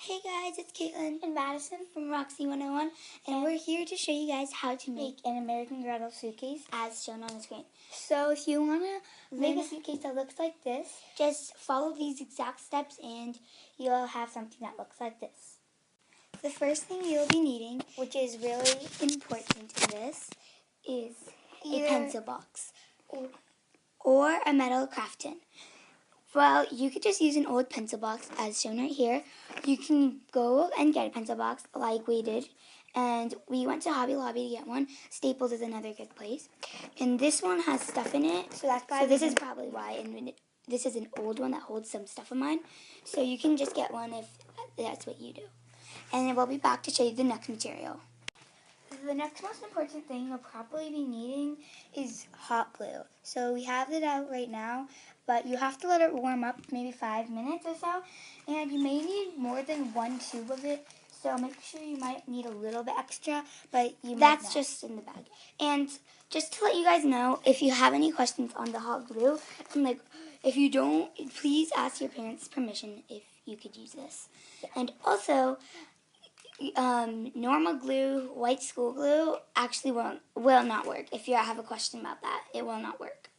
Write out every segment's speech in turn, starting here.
Hey guys, it's Caitlin and Madison from Roxy 101, and we're here to show you guys how to make an American Girl suitcase as shown on the screen. So if you want to make a suitcase that looks like this, just follow these exact steps and you'll have something that looks like this. The first thing you'll be needing, which is really important in this, is a pencil box or a metal craft tin. Well, you could just use an old pencil box as shown right here. You can go and get a pencil box like we did. And we went to Hobby Lobby to get one. Staples is another good place. And this one has stuff in it. So this is probably why. And this is an old one that holds some stuff of mine. So you can just get one if that's what you do. And then we'll be back to show you the next material. The next most important thing you'll probably be needing is hot glue. So we have it out right now, but you have to let it warm up maybe 5 minutes or so. And you may need more than one tube of it, so make sure you might need a little bit extra, but that's just in the bag. And just to let you guys know, if you have any questions on the hot glue, if you don't, please ask your parents' permission if you could use this. Yeah. And also, normal glue, white school glue, actually will not work. If you have a question about that, it will not work.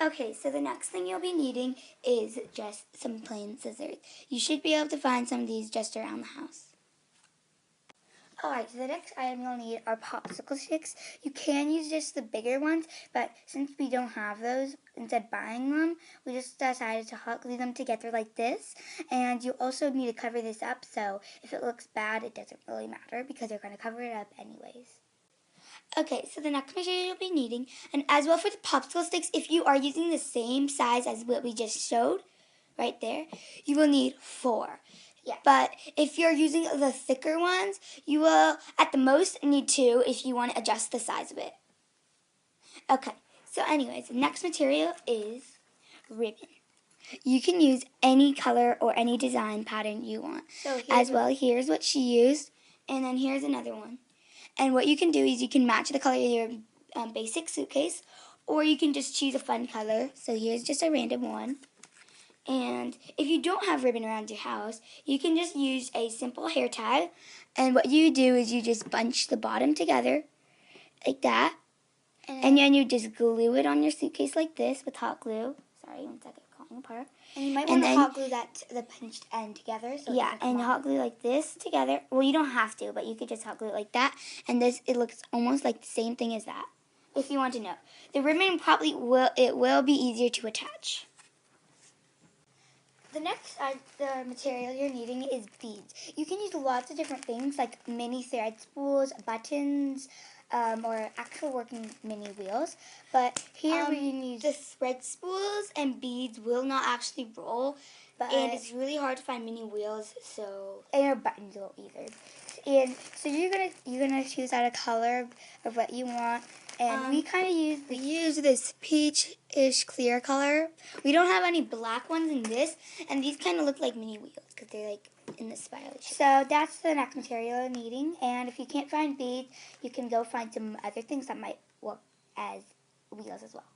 Okay, so the next thing you'll be needing is just some plain scissors. You should be able to find some of these just around the house. Alright, so the next item you'll need are popsicle sticks. You can use just the bigger ones, but since we don't have those, instead of buying them, we just decided to hot glue them together like this. And you also need to cover this up, so if it looks bad, it doesn't really matter because they're going to cover it up anyways. Okay, so the next material you'll be needing, and as well for the popsicle sticks, if you are using the same size as what we just showed, right there, you will need 4. Yeah. But if you're using the thicker ones, you will, at the most, need 2 if you want to adjust the size of it. Okay, so anyways, the next material is ribbon. You can use any color or any design pattern you want. So here's what she used, and then here's another one. And what you can do is you can match the color of your basic suitcase, or you can just choose a fun color. So here's just a random one. And if you don't have ribbon around your house, you can just use a simple hair tie. And what you do is you just bunch the bottom together like that. And then you just glue it on your suitcase like this with hot glue. Sorry, one second, falling apart. And you might want to hot glue the pinched end together. So yeah, and hot glue like this together. Well, you don't have to, but you could just hot glue it like that. And it looks almost like the same thing as that, if you want to know. The ribbon will be easier to attach. The next the material you're needing is beads. You can use lots of different things like mini thread spools, buttons, or actual working mini wheels. But here we can use the thread spools and beads will not actually roll, and it's really hard to find mini wheels. And your buttons won't either. And so you're gonna choose out a color of what you want. And we use this peach-ish clear color. We don't have any black ones in this, and these kind of look like mini wheels because they're like in the spiral shape. So that's the next material you're needing. And if you can't find beads, you can go find some other things that might work as wheels as well.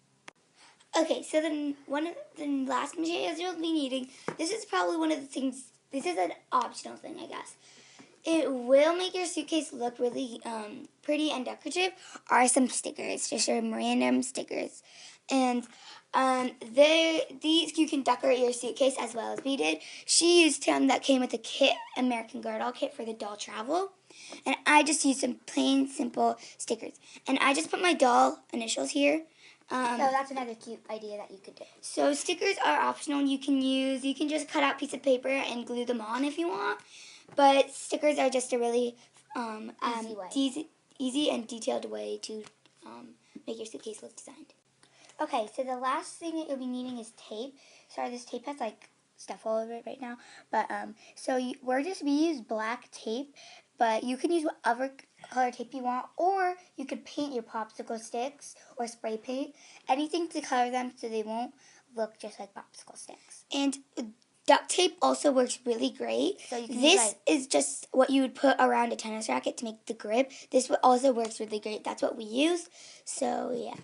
Okay, so then one of the last materials you'll be needing, this is probably one of the things, this is an optional thing, I guess. It will make your suitcase look really pretty and decorative, are some stickers, just some random stickers. And these you can decorate your suitcase as well as we did. She used some that came with a kit, American Girl doll kit for the doll travel. And I just used some plain, simple stickers. And I just put my doll initials here. So that's another cute idea that you could do. So stickers are optional. You can just cut out a piece of paper and glue them on if you want. But stickers are just a really easy and detailed way to make your suitcase look designed. Okay, so the last thing that you'll be needing is tape. Sorry, this tape has like stuff all over it right now. But we use black tape, but you can use whatever color tape you want, or you could paint your popsicle sticks or spray paint anything to color them so they won't look just like popsicle sticks. And duct tape also works really great. So this is just what you would put around a tennis racket to make the grip. This also works really great. That's what we used. So, yeah.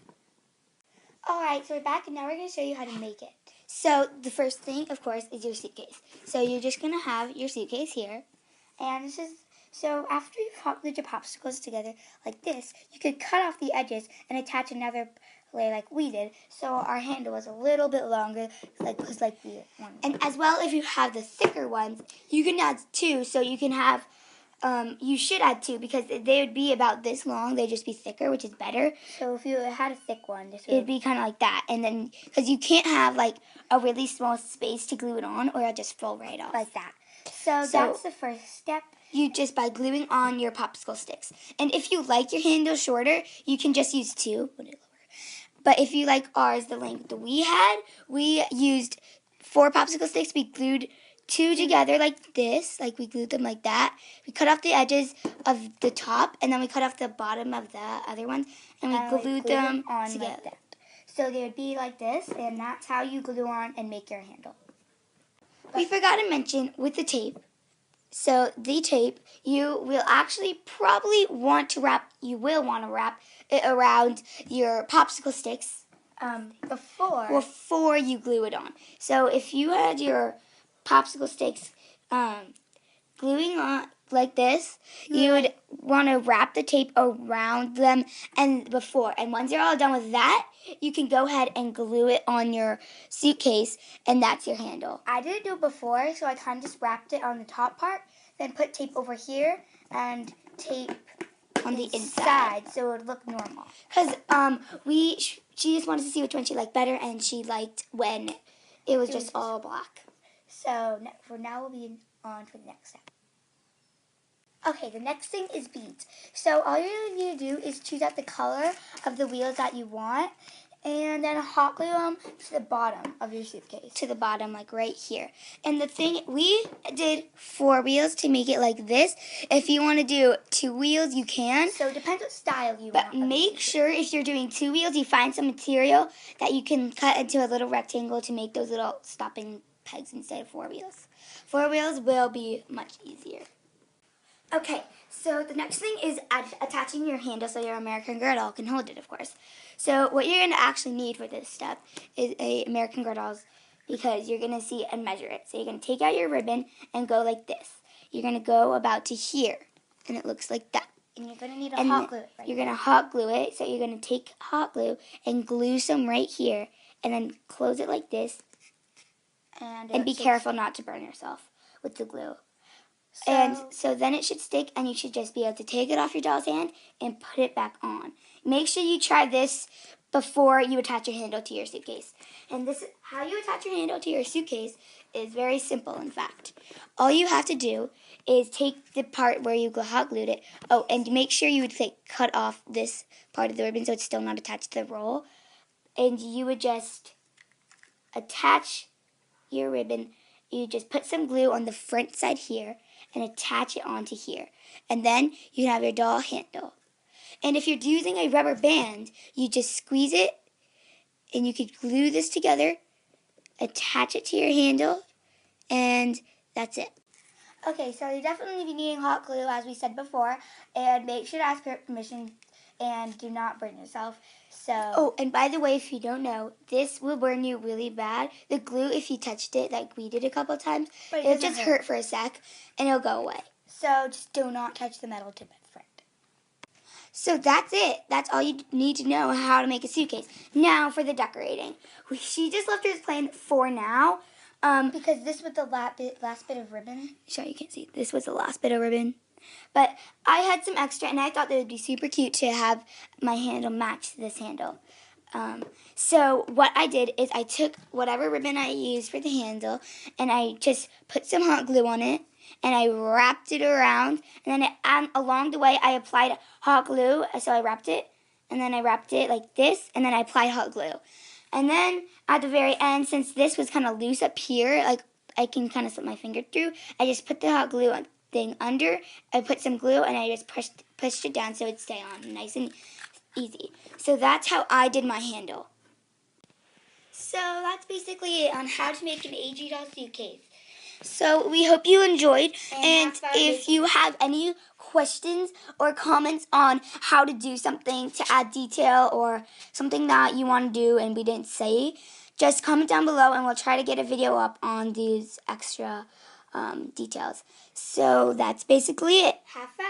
Alright, so we're back, and now we're going to show you how to make it. So the first thing, of course, is your suitcase. So you're just going to have your suitcase here. And this is, so after you've hot glued your popsicles together like this, you could cut off the edges and attach another layer like we did. So our handle is a little bit longer, because we wanted. And as well, if you have the thicker ones, you can add 2. So you can have, you should add 2 because they would be about this long. They'd just be thicker, which is better. So if you had a thick one, it'd be kind of like that. And then, because you can't have like a really small space to glue it on, or it'll just fall right off. Like that. So that's the first step. You just by gluing on your popsicle sticks. And if you like your handle shorter, you can just use 2. Put it lower. But if you like ours, the length that we had, we used 4 popsicle sticks. We glued 2 together like this, like we glued them like that. We cut off the edges of the top, and then we cut off the bottom of the other ones, and we glued them on together. Like that. So they would be like this, and that's how you glue on and make your handle. We forgot to mention with the tape. So the tape, you will actually probably want to wrap it around your popsicle sticks before you glue it on. So if you had your popsicle sticks gluing on like this, you would want to wrap the tape around them and once you're all done with that, you can go ahead and glue it on your suitcase, and that's your handle. I didn't do it before, so I kind of just wrapped it on the top part, then put tape over here and tape on the inside so it would look normal. Because she just wanted to see which one she liked better, and she liked when it was just all black. So for now, we'll be on to the next step. Okay, the next thing is beads. So all you really need to do is choose out the color of the wheels that you want, and then hot glue them to the bottom of your suitcase. To the bottom, like right here. And the thing, we did 4 wheels to make it like this. If you want to do 2 wheels, you can. So it depends what style you want. But make sure if you're doing 2 wheels, you find some material that you can cut into a little rectangle to make those little stopping pegs instead of 4 wheels. 4 wheels will be much easier. Okay, so the next thing is attaching your handle so your American girdle can hold it, of course. So what you're going to actually need for this step is a American girdle, because you're going to see and measure it. So you're going to take out your ribbon and go like this. You're going to go about to here, and it looks like that. And you're going to need to hot glue it. You're going to hot glue it, so you're going to take hot glue and glue some right here, and then close it like this. And be careful not to burn yourself with the glue. So then it should stick, and you should just be able to take it off your doll's hand and put it back on. Make sure you try this before you attach your handle to your suitcase. And this, how you attach your handle to your suitcase is very simple, in fact. All you have to do is take the part where you hot glued it. Oh, and make sure you would cut off this part of the ribbon so it's still not attached to the roll. And you would just attach your ribbon. You just put some glue on the front side here and attach it onto here. And then you can have your doll handle. And if you're using a rubber band, you just squeeze it, and you could glue this together, attach it to your handle, and that's it. Okay, so you definitely be needing hot glue, as we said before, and make sure to ask for permission and do not burn yourself. Oh, and by the way, if you don't know, this will burn you really bad. The glue, if you touched it, like we did a couple of times, it'll just hurt for a sec, and it'll go away. So just do not touch the metal tip at the front. So that's it. That's all you need to know how to make a suitcase. Now for the decorating. She just left hers plain for now. Because this was the last bit of ribbon. Sorry, you can't see. This was the last bit of ribbon. But I had some extra, and I thought that it would be super cute to have my handle match this handle. So what I did is I took whatever ribbon I used for the handle, and I just put some hot glue on it, and I wrapped it around, and then along the way I applied hot glue. So I wrapped it, and then I wrapped it like this, and then I applied hot glue. And then at the very end, since this was kind of loose up here, like I can kind of slip my finger through, I just put the hot glue thing under. I put some glue, and I just pushed it down so it'd stay on nice and easy. So that's how I did my handle. So that's basically it on how to make an AG doll suitcase. So we hope you enjoyed, and if you have any questions or comments on how to do something to add detail or something that you want to do and we didn't say, just comment down below and we'll try to get a video up on these extra details. So that's basically it. Have fun.